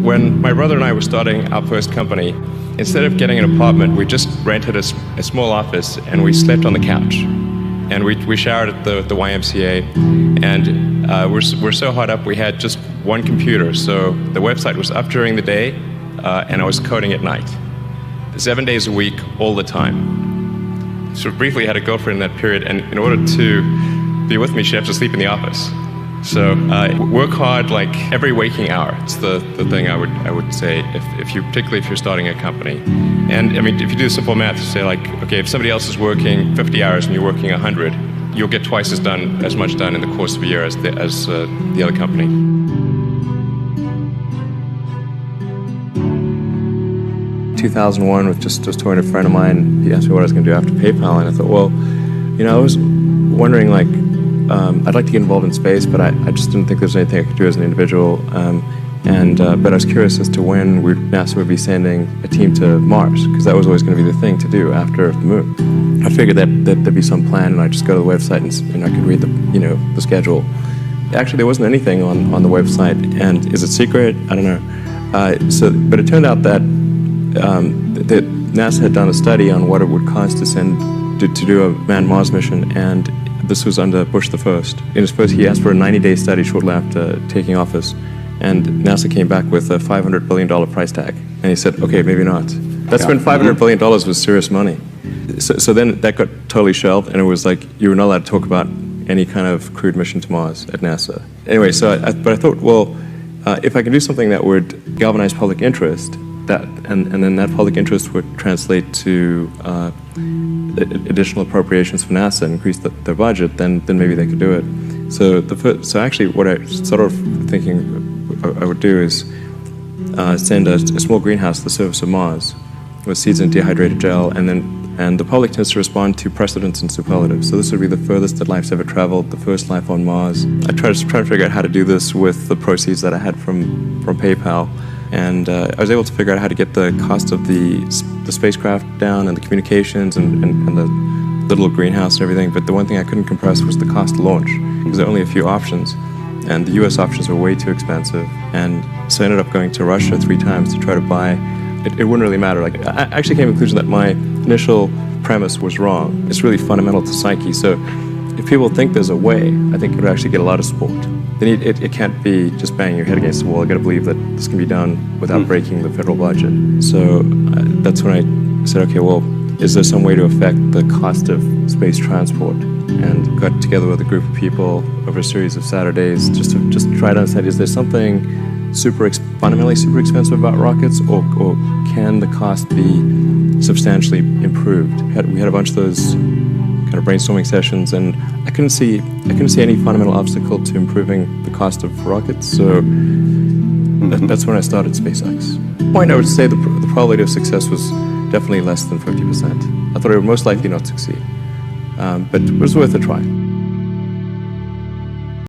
When my brother and I were starting our first company, instead of getting an apartment, we just rented a small office and we slept on the couch. And we showered at the YMCA, and we're so hot up we had just one computer. So the website was up during the day, and I was coding at night. 7 days a week, all the time. So briefly had a girlfriend in that period, and in order to be with me, she had to sleep in the office. So work hard like every waking hour. It's the thing I would say, particularly if you're starting a company. And I mean, if you do simple math, say like, okay, if somebody else is working 50 hours and you're working 100, you'll get twice as much done in the course of a year as the other company. In 2001, with just talking to a friend of mine, he asked me what I was going to do after PayPal, and I thought, well, I was wondering like, I'd like to get involved in space, but I just didn't think there was anything I could do as an individual. But I was curious as to when NASA would be sending a team to Mars, because that was always going to be the thing to do after the moon. I figured that there'd be some plan, and I'd just go to the website and I could read the schedule. Actually, there wasn't anything on the website, and is it secret? I don't know. But it turned out that NASA had done a study on what it would cost to do a manned Mars mission, and this was under Bush the First. In his first, he asked for a 90-day study shortly after taking office, and NASA came back with a $500 billion price tag. And he said, okay, maybe not. That's when $500 billion was serious money. So then that got totally shelved, and it was like you were not allowed to talk about any kind of crewed mission to Mars at NASA. Anyway, but I thought, well, if I can do something that would galvanize public interest, and then that public interest would translate to additional appropriations for NASA and increase their budget, then maybe they could do it. So actually, what I started thinking I would do is send a small greenhouse to the surface of Mars with seeds in dehydrated gel, and the public tends to respond to precedents and superlatives. So this would be the furthest that life's ever traveled, the first life on Mars. I tried to figure out how to do this with the proceeds that I had from PayPal. And I was able to figure out how to get the cost of the spacecraft down and the communications and the little greenhouse and everything. But the one thing I couldn't compress was the cost to launch, because there are only a few options. And the US options were way too expensive. And so I ended up going to Russia 3 times to try to buy. It wouldn't really matter. Like, I actually came to the conclusion that my initial premise was wrong. It's really fundamental to psyche. So if people think there's a way, I think it would actually get a lot of support. It can't be just banging your head against the wall. I got to believe that this can be done without breaking the federal budget. So that's when I said, okay, well, is there some way to affect the cost of space transport? And got together with a group of people over a series of Saturdays just to try to understand, is there something fundamentally super expensive about rockets, or can the cost be substantially improved? We had a bunch of those kind of brainstorming sessions, and I couldn't see any fundamental obstacle to improving the cost of rockets. So that's when I started SpaceX. At the point, I would say the probability of success was definitely less than 50%. I thought it would most likely not succeed, but it was worth a try.